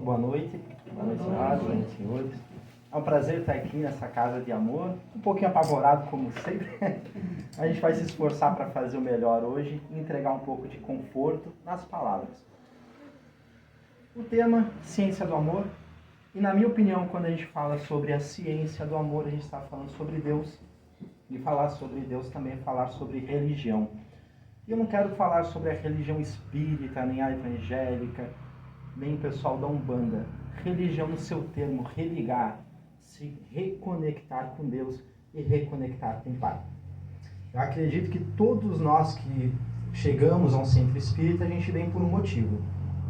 Boa noite, senhoras, boa noite, senhores. É um prazer estar aqui nessa casa de amor, um pouquinho apavorado como sempre. A gente vai se esforçar para fazer o melhor hoje e entregar um pouco de conforto nas palavras. O tema, ciência do amor. E na minha opinião, quando a gente fala sobre a ciência do amor, a gente está falando sobre Deus. E falar sobre Deus também é falar sobre religião. E eu não quero falar sobre a religião espírita, nem a evangélica, nem o pessoal da Umbanda. Religião no seu termo, religar, se reconectar com Deus e reconectar com o Pai. Eu acredito que todos nós que chegamos a um centro espírita, a gente vem por um motivo.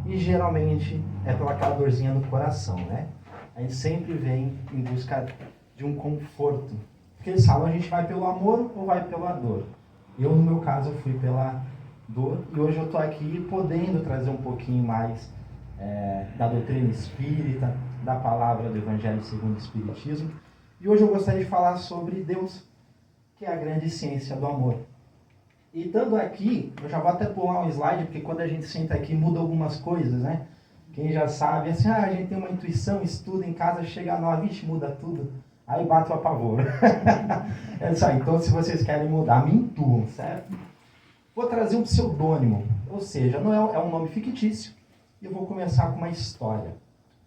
E geralmente é pela aquela dorzinha no coração, né? A gente sempre vem em busca de um conforto. Porque eles falam, a gente vai pelo amor ou vai pela dor? Eu, no meu caso, fui pela dor. E hoje eu estou aqui podendo trazer um pouquinho mais da doutrina espírita, da palavra do Evangelho segundo o Espiritismo. E hoje eu gostaria de falar sobre Deus, que é a grande ciência do amor. E estando aqui, eu já vou até pular um slide, porque quando a gente senta aqui muda algumas coisas, né? Quem já sabe, assim, a gente tem uma intuição, estuda em casa, chega a nós, vixe, muda tudo. Aí bate o apavoro. É isso aí. Então, se vocês querem mudar, me intuam, certo? Vou trazer um pseudônimo, ou seja, não é um nome fictício. E eu vou começar com uma história,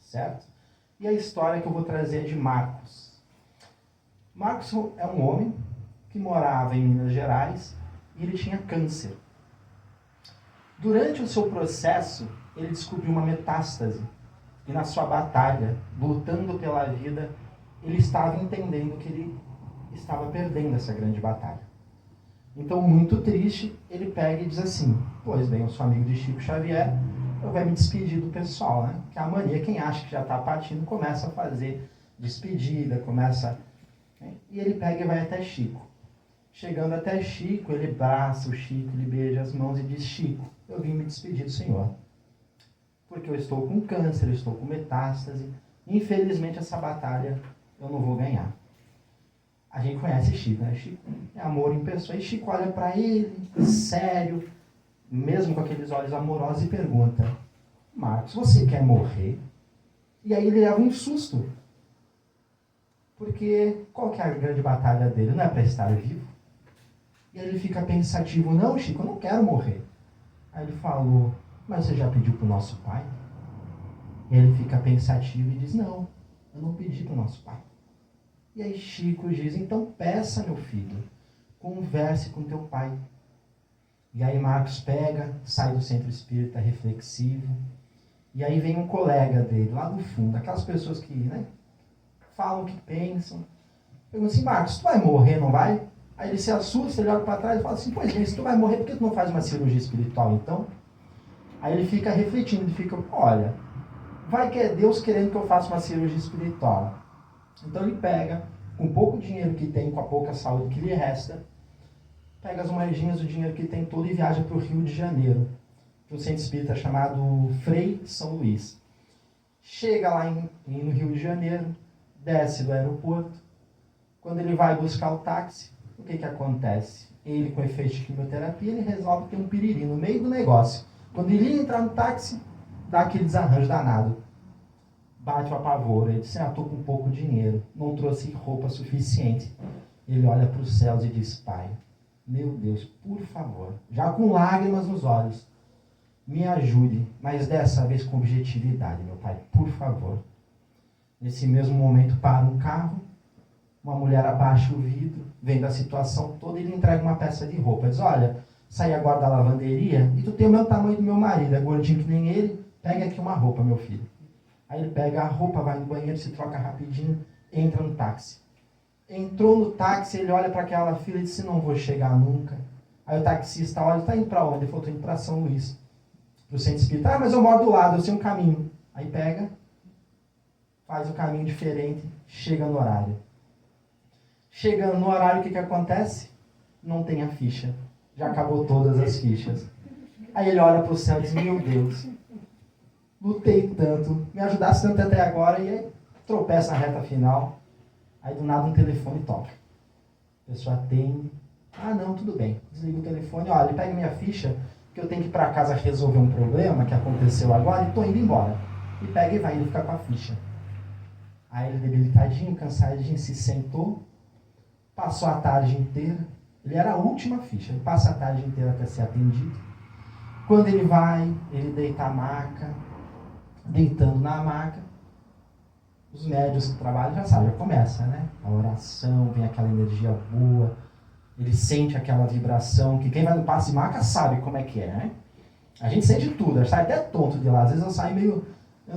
certo? E a história que eu vou trazer é de Marcos. Marcos é um homem que morava em Minas Gerais e ele tinha câncer. Durante o seu processo, ele descobriu uma metástase. E na sua batalha, lutando pela vida, ele estava entendendo que ele estava perdendo essa grande batalha. Então, muito triste, ele pega e diz assim, pois bem, eu sou amigo de Chico Xavier, eu vou me despedir do pessoal, né? Que a mania, quem acha que já está partindo, começa a fazer despedida, começa... Né? E ele pega e vai até Chico. Chegando até Chico, ele abraça o Chico, ele beija as mãos e diz, Chico, eu vim me despedir do Senhor. Porque eu estou com câncer, eu estou com metástase. Infelizmente, essa batalha eu não vou ganhar. A gente conhece Chico, né? Chico é amor em pessoa. E Chico olha para ele, sério, mesmo com aqueles olhos amorosos, e pergunta, Marcos, você quer morrer? E aí ele leva um susto. Porque qual que é a grande batalha dele? Não é para estar vivo? E aí ele fica pensativo, não, Chico, eu não quero morrer. Aí ele falou, mas você já pediu para o nosso pai? E ele fica pensativo e diz, não, eu não pedi para o nosso pai. E aí Chico diz, então peça, meu filho, converse com teu pai. E aí Marcos pega, sai do centro espírita reflexivo, e aí vem um colega dele, lá do fundo, aquelas pessoas que, né, falam o que pensam. Pergunta assim, Marcos, tu vai morrer, não vai? Aí ele se assusta, ele olha para trás e fala assim, pois bem, se tu vai morrer, por que tu não faz uma cirurgia espiritual então? Aí ele fica refletindo, ele fica, olha, vai que é Deus querendo que eu faça uma cirurgia espiritual. Então ele pega, com o pouco dinheiro que tem, com a pouca saúde que lhe resta, pega as moedinhas do dinheiro que tem todo e viaja para o Rio de Janeiro, para um centro espírita chamado Frei São Luís. Chega lá no Rio de Janeiro, desce do aeroporto. Quando ele vai buscar o táxi, o que acontece? Ele, com efeito de quimioterapia, ele resolve ter um piriri no meio do negócio. Quando ele ia entrar no táxi, dá aquele desarranjo danado. Bate o apavoro. Ele diz, estou com pouco dinheiro, não trouxe roupa suficiente. Ele olha para os céus e diz, Pai, meu Deus, por favor, já com lágrimas nos olhos, me ajude, mas dessa vez com objetividade, meu Pai, por favor. Nesse mesmo momento para um carro, uma mulher abaixa o vidro, vendo a situação toda e lhe entrega uma peça de roupa. Diz, olha, saí agora da lavanderia e tu tem o mesmo tamanho do meu marido, é gordinho que nem ele, pega aqui uma roupa, meu filho. Aí ele pega a roupa, vai no banheiro, se troca rapidinho, entra no táxi. Entrou no táxi, ele olha para aquela fila e disse, não vou chegar nunca. Aí o taxista olha, está indo para onde? Ele falou, estou indo para São Luís, para o centro espírita. Mas eu moro do lado, eu sei um caminho. Aí pega, faz o caminho diferente, chega no horário. Chegando no horário, o que acontece? Não tem a ficha. Já acabou todas as fichas. Aí ele olha para o céu e diz, meu Deus, lutei tanto, me ajudasse tanto até agora, e aí tropeça na reta final. Aí do nada um telefone toca. A pessoa atende. Ah, não, tudo bem. Desliga o telefone. Olha, pega minha ficha, que eu tenho que ir para casa resolver um problema que aconteceu agora e estou indo embora. E pega e vai, ele fica com a ficha. Aí ele, debilitadinho, cansadinho, se sentou, passou a tarde inteira. Ele era a última ficha, ele passa a tarde inteira até ser atendido. Quando ele vai, ele deita a maca, deitando na maca, os médios que trabalham já sabem, já começa, né? A oração, vem aquela energia boa, ele sente aquela vibração, que quem vai no passe de maca sabe como é que é, né? A gente sente tudo, a gente sai até tonto de lá, às vezes eu saio meio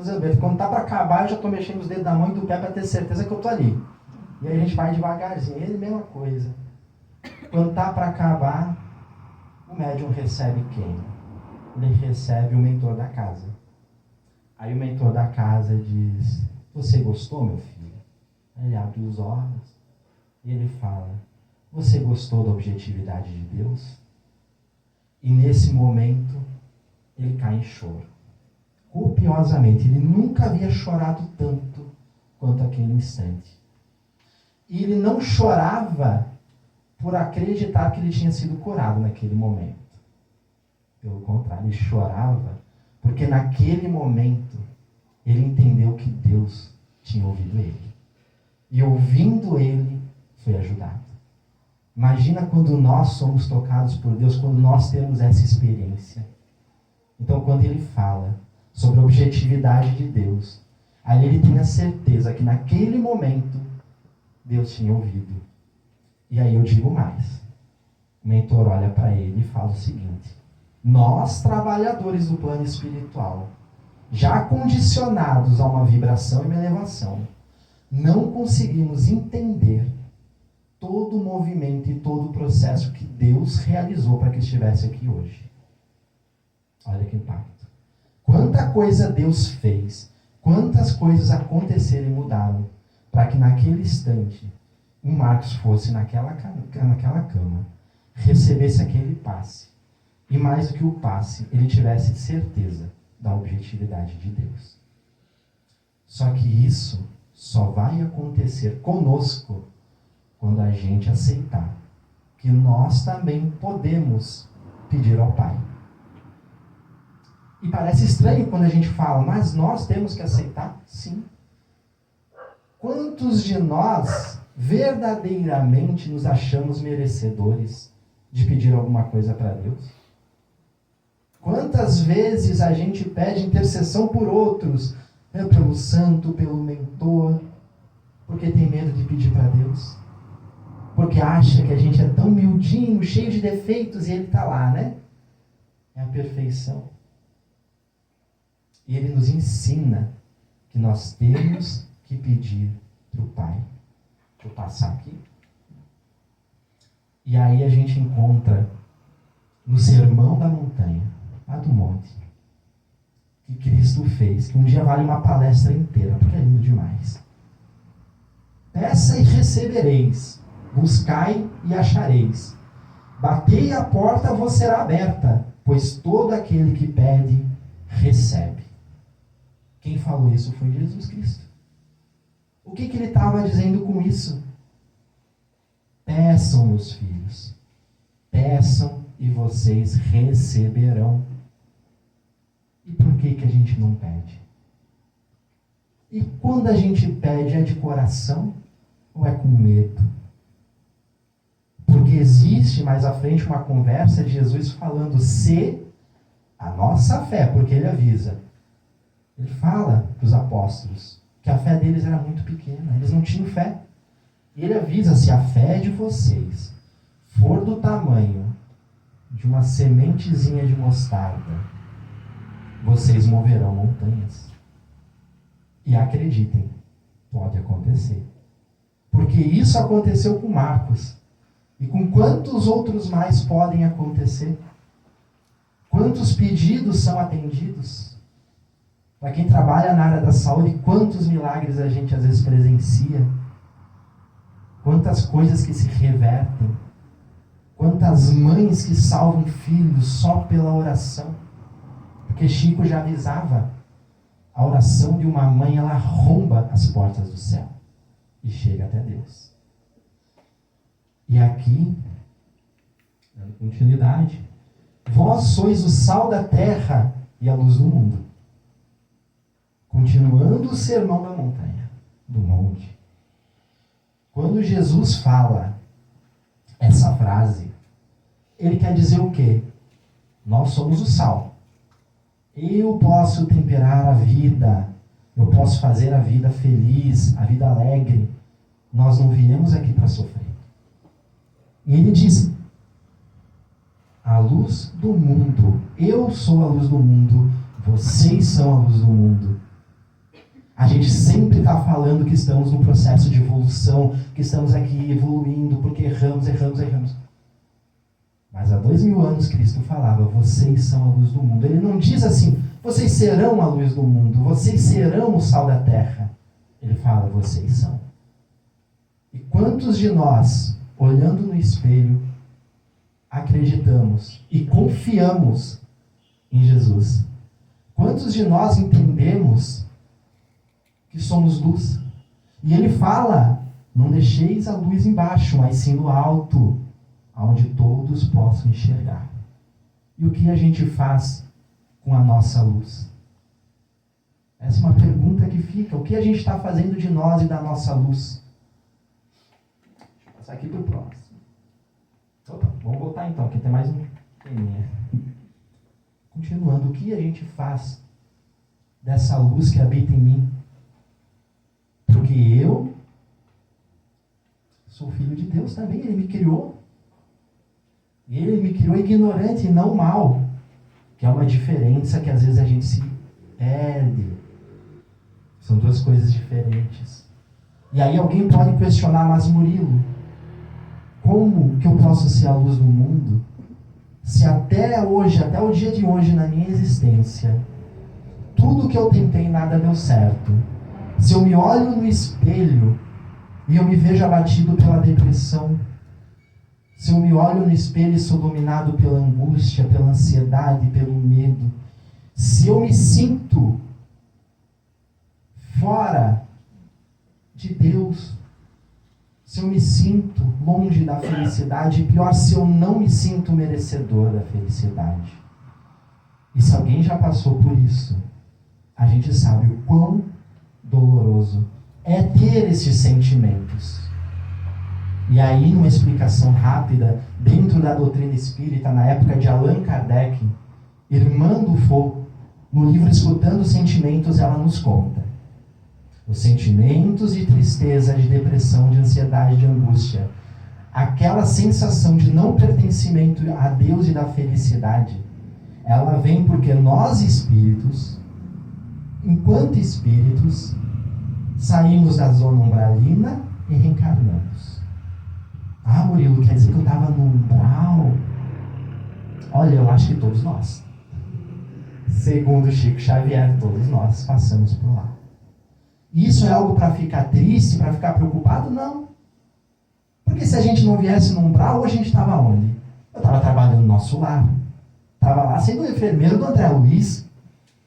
zambeta. Quando tá para acabar, eu já tô mexendo os dedos da mão e do pé para ter certeza que eu tô ali. E aí a gente vai devagarzinho, ele mesma coisa. Quando tá para acabar, o médium recebe quem? Ele recebe o mentor da casa. Aí o mentor da casa diz: você gostou, meu filho? Aí ele abre os olhos e ele fala: você gostou da objetividade de Deus? E nesse momento ele cai em choro. Copiosamente. Ele nunca havia chorado tanto quanto aquele instante. E ele não chorava por acreditar que ele tinha sido curado naquele momento. Pelo contrário, ele chorava porque naquele momento ele entendeu que Deus tinha ouvido ele. E ouvindo ele, foi ajudado. Imagina quando nós somos tocados por Deus, quando nós temos essa experiência. Então, quando ele fala sobre a objetividade de Deus, aí ele tem a certeza que naquele momento Deus tinha ouvido. E aí eu digo mais. O mentor olha para ele e fala o seguinte: nós, trabalhadores do plano espiritual, já condicionados a uma vibração e uma elevação, não conseguimos entender todo o movimento e todo o processo que Deus realizou para que estivesse aqui hoje. Olha que impacto. Quanta coisa Deus fez, quantas coisas aconteceram e mudaram, para que naquele instante o Marcos fosse naquela cama, recebesse aquele passe, e mais do que o passe, ele tivesse certeza da objetividade de Deus. Só que isso só vai acontecer conosco quando a gente aceitar que nós também podemos pedir ao Pai. E parece estranho quando a gente fala, mas nós temos que aceitar? Sim. Quantos de nós verdadeiramente nos achamos merecedores de pedir alguma coisa para Deus? Quantas vezes a gente pede intercessão por outros, pelo santo, pelo mentor, porque tem medo de pedir para Deus? Porque acha que a gente é tão miudinho, cheio de defeitos, e ele está lá, né? É a perfeição. E ele nos ensina que nós temos que pedir para o Pai. Deixa eu passar aqui. E aí a gente encontra no Sermão da Montanha, lá do monte, que Cristo fez, que um dia vale uma palestra inteira, porque é lindo demais. Peça e recebereis, buscai e achareis, batei a porta vos será aberta, pois todo aquele que pede, recebe. Quem falou isso foi Jesus Cristo. O que ele estava dizendo com isso? Peçam, meus filhos, peçam e vocês receberão. E por que a gente não pede? E quando a gente pede, é de coração ou é com medo? Porque existe mais à frente uma conversa de Jesus falando se a nossa fé, porque ele avisa. Ele fala para os apóstolos que a fé deles era muito pequena, eles não tinham fé. E ele avisa: se a fé de vocês for do tamanho de uma sementezinha de mostarda, vocês moverão montanhas. E acreditem, pode acontecer. Porque isso aconteceu com Marcos. E com quantos outros mais podem acontecer? Quantos pedidos são atendidos? Para quem trabalha na área da saúde, quantos milagres a gente às vezes presencia? Quantas coisas que se revertem? Quantas mães que salvam filhos só pela oração? Porque Chico já avisava, a oração de uma mãe, ela arromba as portas do céu e chega até Deus. E aqui, dando continuidade, vós sois o sal da terra e a luz do mundo. Continuando o sermão da montanha, do monte. Quando Jesus fala essa frase, ele quer dizer o quê? Nós somos o sal. Eu posso temperar a vida, eu posso fazer a vida feliz, a vida alegre. Nós não viemos aqui para sofrer. E ele diz, a luz do mundo, eu sou a luz do mundo, vocês são a luz do mundo. A gente sempre está falando que estamos num processo de evolução, que estamos aqui evoluindo, porque erramos. Mas há 2000 anos Cristo falava, vocês são a luz do mundo. Ele não diz assim, vocês serão a luz do mundo, vocês serão o sal da terra. Ele fala, vocês são. E quantos de nós, olhando no espelho, acreditamos e confiamos em Jesus? Quantos de nós entendemos que somos luz? E ele fala, não deixeis a luz embaixo, mas sim no alto, onde todos possam enxergar. E o que a gente faz com a nossa luz? Essa é uma pergunta que fica. O que a gente está fazendo de nós e da nossa luz? Deixa eu passar aqui para o próximo. Opa, vamos voltar então, que tem mais um teminha. Continuando, o que a gente faz dessa luz que habita em mim? Porque eu sou filho de Deus também, Ele me criou. E Ele me criou ignorante e não mal. Que é uma diferença que às vezes a gente se perde. São duas coisas diferentes. E aí alguém pode questionar, mas Murilo, como que eu posso ser a luz do mundo se até hoje, até o dia de hoje na minha existência, tudo que eu tentei nada deu certo? Se eu me olho no espelho e eu me vejo abatido pela depressão, se eu me olho no espelho e sou dominado pela angústia, pela ansiedade, pelo medo, se eu me sinto fora de Deus, se eu me sinto longe da felicidade, e pior, se eu não me sinto merecedor da felicidade. E se alguém já passou por isso, a gente sabe o quão doloroso é ter esses sentimentos. E aí, numa explicação rápida, dentro da doutrina espírita, na época de Allan Kardec, Irmã Dufaux, no livro Escutando os Sentimentos, ela nos conta: os sentimentos de tristeza, de depressão, de ansiedade, de angústia, aquela sensação de não pertencimento a Deus e da felicidade, ela vem porque nós espíritos, enquanto espíritos, saímos da zona umbralina e reencarnamos. Ah, Murilo, quer dizer que eu estava no umbral? Olha, eu acho que todos nós. Segundo Chico Xavier, todos nós passamos por lá. Isso é algo para ficar triste, para ficar preocupado? Não. Porque se a gente não viesse no umbral, hoje a gente estava onde? Eu estava trabalhando no nosso lar. Estava lá sendo enfermeiro do André Luiz,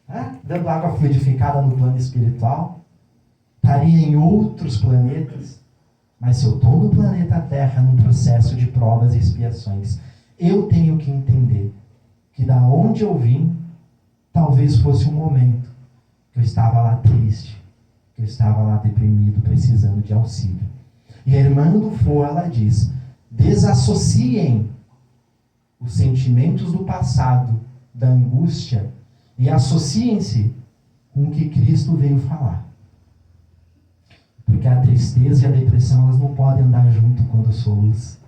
né? Dando água fluidificada no plano espiritual. Estaria em outros planetas. Mas se eu estou no planeta Terra, num processo de provas e expiações, eu tenho que entender que da onde eu vim, talvez fosse um momento que eu estava lá triste, que eu estava lá deprimido, precisando de auxílio. E a irmã Dufaux, ela diz, desassociem os sentimentos do passado, da angústia, e associem-se com o que Cristo veio falar. Porque a tristeza e a depressão, elas não podem andar junto quando eu sou luz.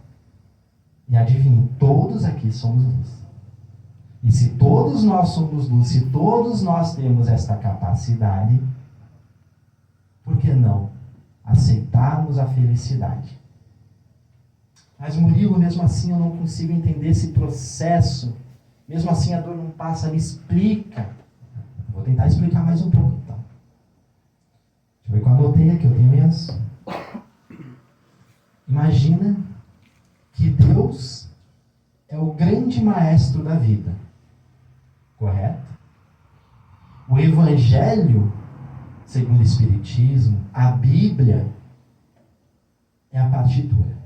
E adivinhem, todos aqui somos luz. E se todos nós somos luz, se todos nós temos esta capacidade, por que não aceitarmos a felicidade? Mas Murilo, mesmo assim eu não consigo entender esse processo. Mesmo assim a dor não passa, me explica. Vou tentar explicar mais um pouco então. Deixa eu ver quando eu anotei aqui, eu tenho minhas. Imagina que Deus é o grande maestro da vida. Correto? O Evangelho, segundo o Espiritismo, a Bíblia, é a partitura.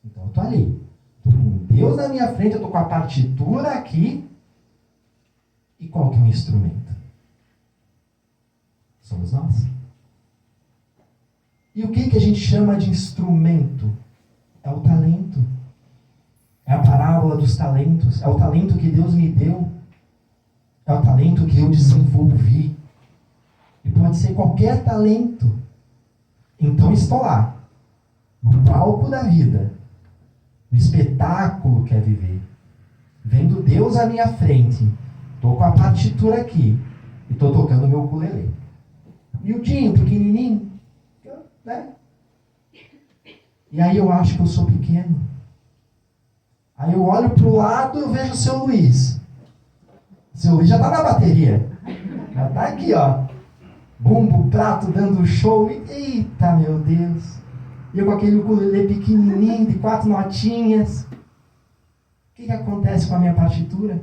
Então eu estou ali. Estou com Deus na minha frente, eu estou com a partitura aqui. E qual que é o instrumento? Somos nós. E o que a gente chama de instrumento? É o talento. É a parábola dos talentos. É o talento que Deus me deu. É o talento que eu desenvolvi. E pode ser qualquer talento. Então estou lá, no palco da vida, no espetáculo que é viver, vendo Deus à minha frente. Estou com a partitura aqui e estou tocando meu ukulele. Miudinho, pequenininho, né? E aí eu acho que eu sou pequeno. Aí eu olho para o lado e eu vejo o seu Luiz. O seu Luiz já está na bateria. Já está aqui, ó. Bumbo, prato, dando show. Eita, meu Deus. E eu com aquele ukulele pequenininho, de 4 notinhas. O que acontece com a minha partitura?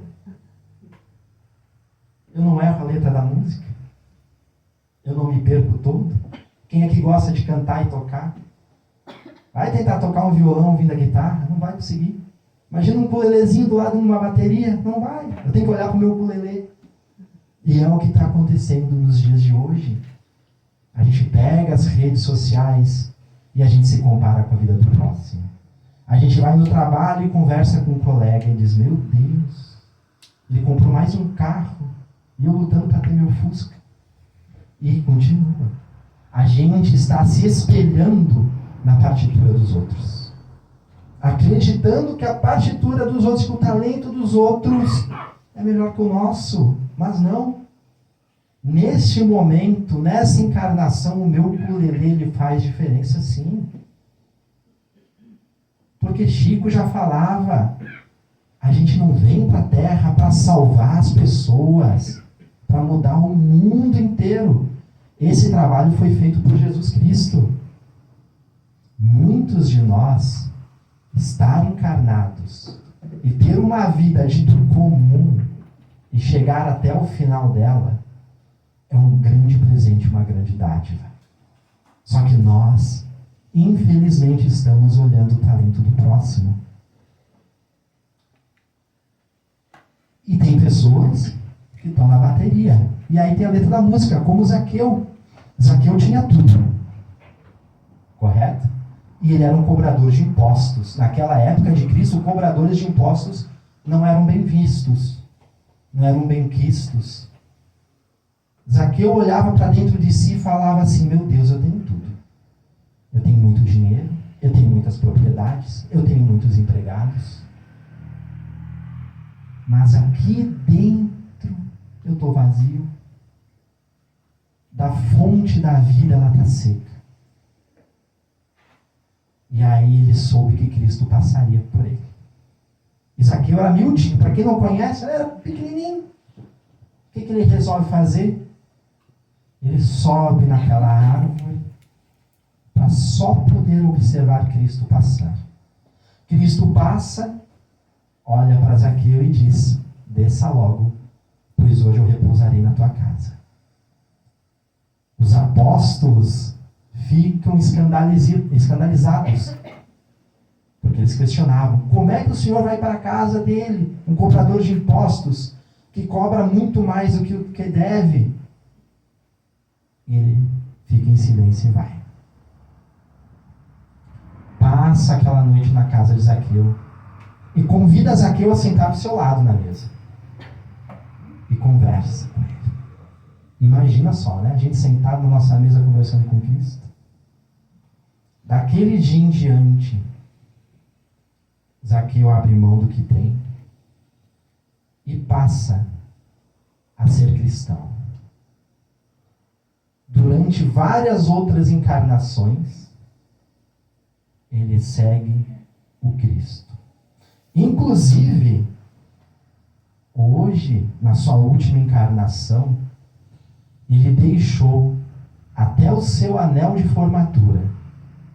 Eu não erro a letra da música? Eu não me perco todo? Quem aqui gosta de cantar e tocar? Vai tentar tocar um violão ouvindo a guitarra? Não vai conseguir. Imagina um ukulelezinho do lado de uma bateria? Não vai. Eu tenho que olhar para o meu ukulele. E é o que está acontecendo nos dias de hoje. A gente pega as redes sociais e a gente se compara com a vida do próximo. A gente vai no trabalho e conversa com um colega e diz, meu Deus, ele comprou mais um carro e eu lutando para ter meu Fusca. E continua. A gente está se espelhando na partitura dos outros. Acreditando que a partitura dos outros, que o talento dos outros é melhor que o nosso. Mas não. Neste momento, nessa encarnação, o meu ukulele ele faz diferença sim. Porque Chico já falava, a gente não vem para a Terra para salvar as pessoas, para mudar o mundo inteiro. Esse trabalho foi feito por Jesus Cristo. Muitos de nós estar encarnados e ter uma vida dita comum e chegar até o final dela é um grande presente, uma grande dádiva. Só que nós, infelizmente, estamos olhando o talento do próximo. E tem pessoas que estão na bateria. E aí tem a letra da música, como Zaqueu. Zaqueu tinha tudo. Correto? E ele era um cobrador de impostos. Naquela época de Cristo, cobradores de impostos não eram bem vistos. Não eram bem quistos. Zaqueu olhava para dentro de si e falava assim, meu Deus, eu tenho tudo. Eu tenho muito dinheiro, eu tenho muitas propriedades, eu tenho muitos empregados. Mas aqui dentro eu estou vazio. Da fonte da vida ela está seca. E aí ele soube que Cristo passaria por ele. E Zaqueu era miudinho. Para quem não conhece, ele era pequenininho. O que ele resolve fazer? Ele sobe naquela árvore para só poder observar Cristo passar. Cristo passa, olha para Zaqueu e diz, desça logo, pois hoje eu repousarei na tua casa. Os apóstolos ficam escandalizados, porque eles questionavam, como é que o Senhor vai para a casa dele, um cobrador de impostos, que cobra muito mais do que deve? E ele fica em silêncio e vai. Passa aquela noite na casa de Zaqueu e convida Zaqueu a sentar do seu lado na mesa. E conversa com ele. Imagina só, né? A gente sentado na nossa mesa conversando com Cristo. Daquele dia em diante, Zaqueu abre mão do que tem e passa a ser cristão. Durante várias outras encarnações, ele segue o Cristo. Inclusive, hoje, na sua última encarnação, ele deixou até o seu anel de formatura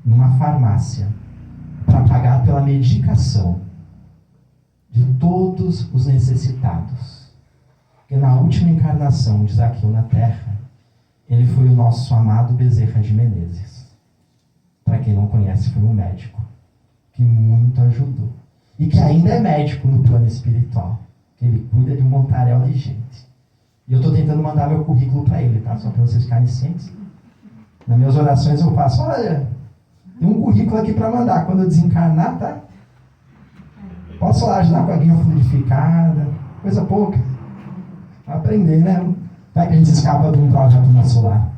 numa farmácia para pagar pela medicação de todos os necessitados. Porque na última encarnação de Zaqueu na Terra, ele foi o nosso amado Bezerra de Menezes. Para quem não conhece, foi um médico que muito ajudou. E que ainda é médico no plano espiritual. Que ele cuida de um montaréu de gente. E eu estou tentando mandar meu currículo para ele, tá? Só para vocês ficarem cientes. Nas minhas orações eu faço, olha, tem um currículo aqui para mandar. Quando eu desencarnar, tá? Posso lá ajudar com a guia fluidificada, coisa pouca. Pra aprender, né? Vai que a gente escapa de um projeto na solar.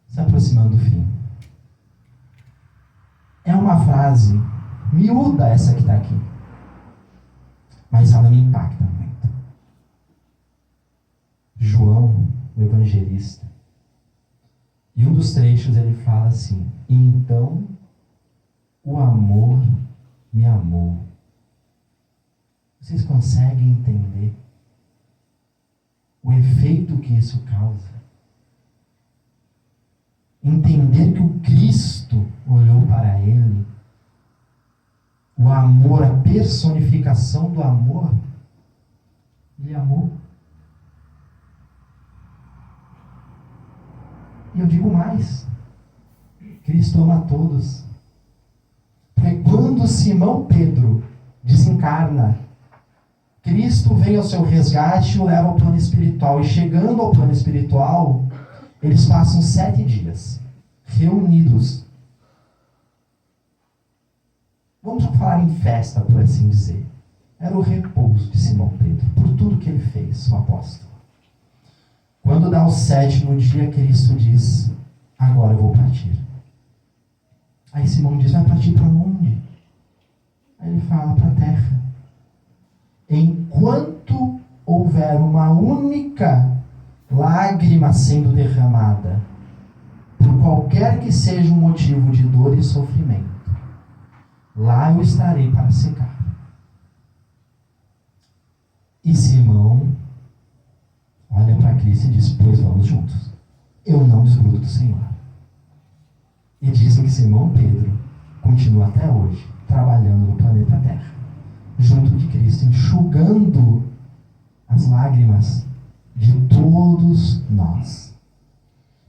Se aproximando do fim. É uma frase miúda essa que está aqui. Mas ela me impacta muito. João, o evangelista, e um dos trechos ele fala assim: então o amor me amou. Vocês conseguem entender o efeito que isso causa? Entender que o Cristo olhou para ele, o amor, a personificação do amor, ele amou. E eu digo mais, Cristo ama a todos. Porque quando Simão Pedro desencarna, Cristo vem ao seu resgate e o leva ao plano espiritual. E chegando ao plano espiritual, eles passam 7 dias reunidos. Vamos falar em festa, por assim dizer. Era o repouso de Simão Pedro, por tudo que ele fez, o apóstolo. Quando dá o 7º dia, Cristo diz: agora eu vou partir. Aí Simão diz: vai partir para onde? Aí ele fala: para a terra. Enquanto houver uma única lágrima sendo derramada, por qualquer que seja o motivo de dor e sofrimento, lá eu estarei para secar. E Simão olha para Cristo e diz: pois vamos juntos. Eu não desgrudo do Senhor. E dizem que Simão Pedro continua até hoje trabalhando no planeta Terra, junto de Cristo, enxugando as lágrimas de todos nós.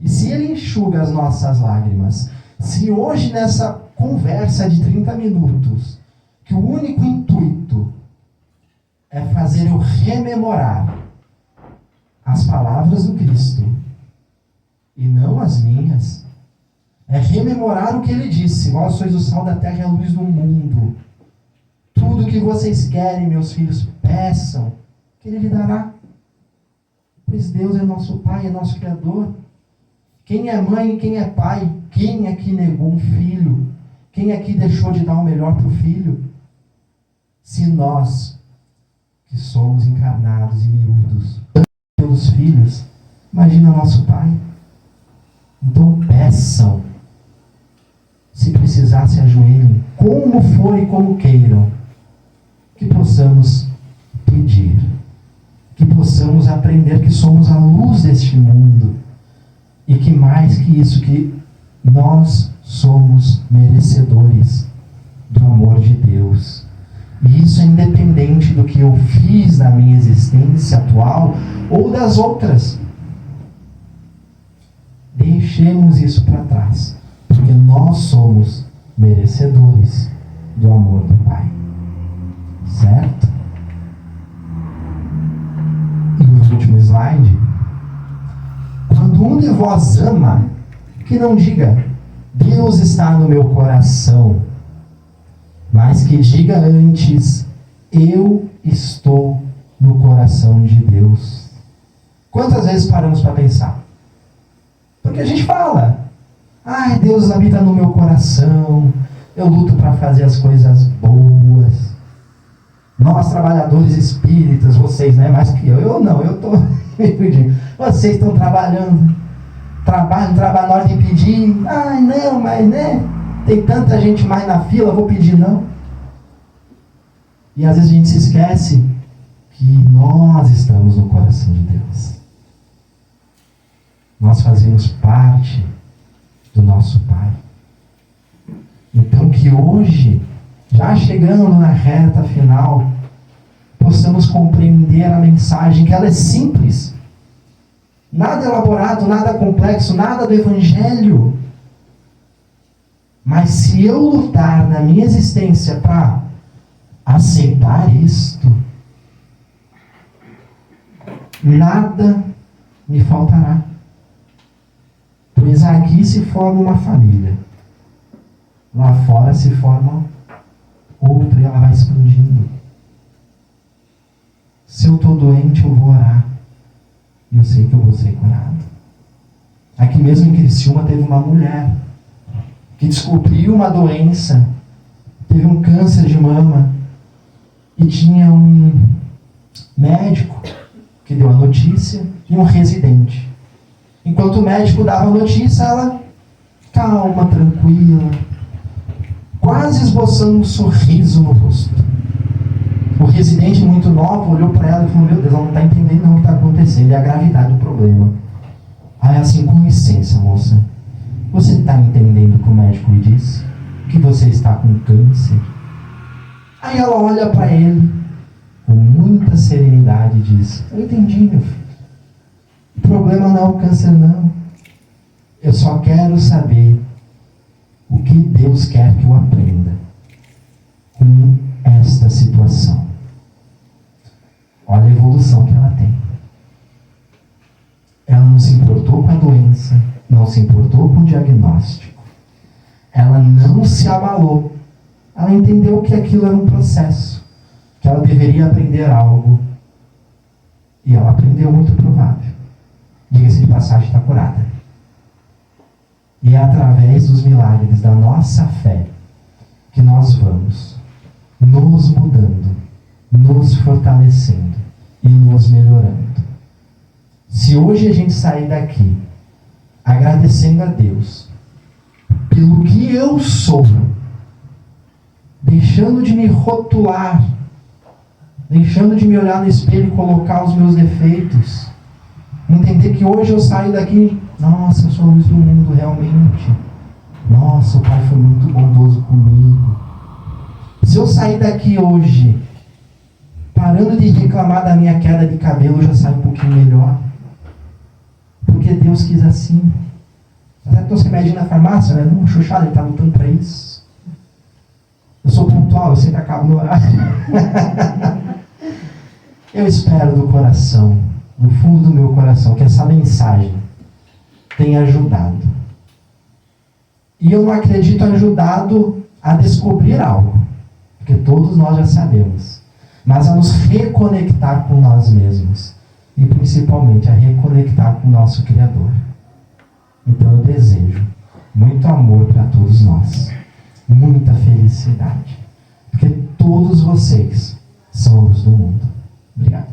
E se ele enxuga as nossas lágrimas, se hoje nessa conversa de 30 minutos, que o único intuito é fazer eu rememorar as palavras do Cristo e não as minhas, é rememorar o que ele disse: vós sois o sal da terra e a luz do mundo. Tudo que vocês querem, meus filhos, peçam, que ele lhe dará. Pois Deus é nosso Pai, é nosso Criador. Quem é mãe e quem é pai? Quem aqui negou um filho? Quem aqui deixou de dar o melhor para o filho? Se nós, que somos encarnados e miúdos, pelos filhos, imagina nosso Pai. Então peçam. Se precisar, se ajoelhem, como for e como queiram, que possamos pedir, que possamos aprender que somos a luz deste mundo, e que mais que isso, que nós somos merecedores do amor de Deus. E isso é independente do que eu fiz na minha existência atual ou das outras. Deixemos isso para trás, porque nós somos merecedores do amor do Pai. Certo? E no último slide: quando um de vós ama, que não diga, Deus está no meu coração, mas que diga antes, eu estou no coração de Deus. Quantas vezes paramos para pensar? Porque a gente fala: ai, Deus habita no meu coração, eu luto para fazer as coisas boas. Nós, trabalhadores espíritas, vocês, né, mais que eu não, eu estou vocês estão trabalhando, trabalho na hora de pedir, ai não, mas né, tem tanta gente mais na fila, vou pedir não. E às vezes a gente se esquece que nós estamos no coração de Deus. Nós fazemos parte do nosso Pai. Então que hoje, já chegando na reta final, possamos compreender a mensagem, que ela é simples. Nada elaborado, nada complexo, nada do Evangelho. Mas se eu lutar na minha existência para aceitar isto, nada me faltará. Pois aqui se forma uma família, lá fora se forma outra e ela vai expandindo. Se eu estou doente, eu vou orar. E eu sei que eu vou ser curado. Aqui mesmo em Criciúma teve uma mulher que descobriu uma doença, teve um câncer de mama, e tinha um médico que deu a notícia e um residente. Enquanto o médico dava a notícia, ela, calma, tranquila, quase esboçando um sorriso no rosto. O residente, muito novo, olhou para ela e falou: meu Deus, ela não está entendendo não o que está acontecendo, e a gravidade do problema. Aí assim, com licença, moça, você está entendendo o que o médico lhe disse? Que você está com câncer? Aí ela olha para ele com muita serenidade e diz: eu entendi, meu filho. O problema não é o câncer, não. Eu só quero saber o que Deus quer que eu aprenda com esta situação. Olha a evolução que ela tem. Ela não se importou com a doença, não se importou com o diagnóstico. Ela não se abalou. Ela entendeu que aquilo era um processo, que ela deveria aprender algo. E ela aprendeu, muito provável. Diga-se de passagem, está curada. E é através dos milagres da nossa fé que nós vamos nos mudando, nos fortalecendo e nos melhorando. Se hoje a gente sair daqui agradecendo a Deus pelo que eu sou, deixando de me rotular, deixando de me olhar no espelho e colocar os meus defeitos, entender que hoje eu saio daqui, nossa, eu sou a luz do mundo realmente. Nossa, o Pai foi muito bondoso comigo. Se eu sair daqui hoje parando de reclamar da minha queda de cabelo, eu já saio um pouquinho melhor. Porque Deus quis assim. Até que você imagina na farmácia, né? Não, Xuxada, ele está lutando para isso. Eu sou pontual, eu sempre acabo no horário. Eu espero do coração, no fundo do meu coração, que essa mensagem tenha ajudado. E eu não acredito ajudado a descobrir algo, porque todos nós já sabemos, mas a nos reconectar com nós mesmos e principalmente a reconectar com o nosso Criador. Então eu desejo muito amor para todos nós, muita felicidade, porque todos vocês são a luz do mundo. Obrigado.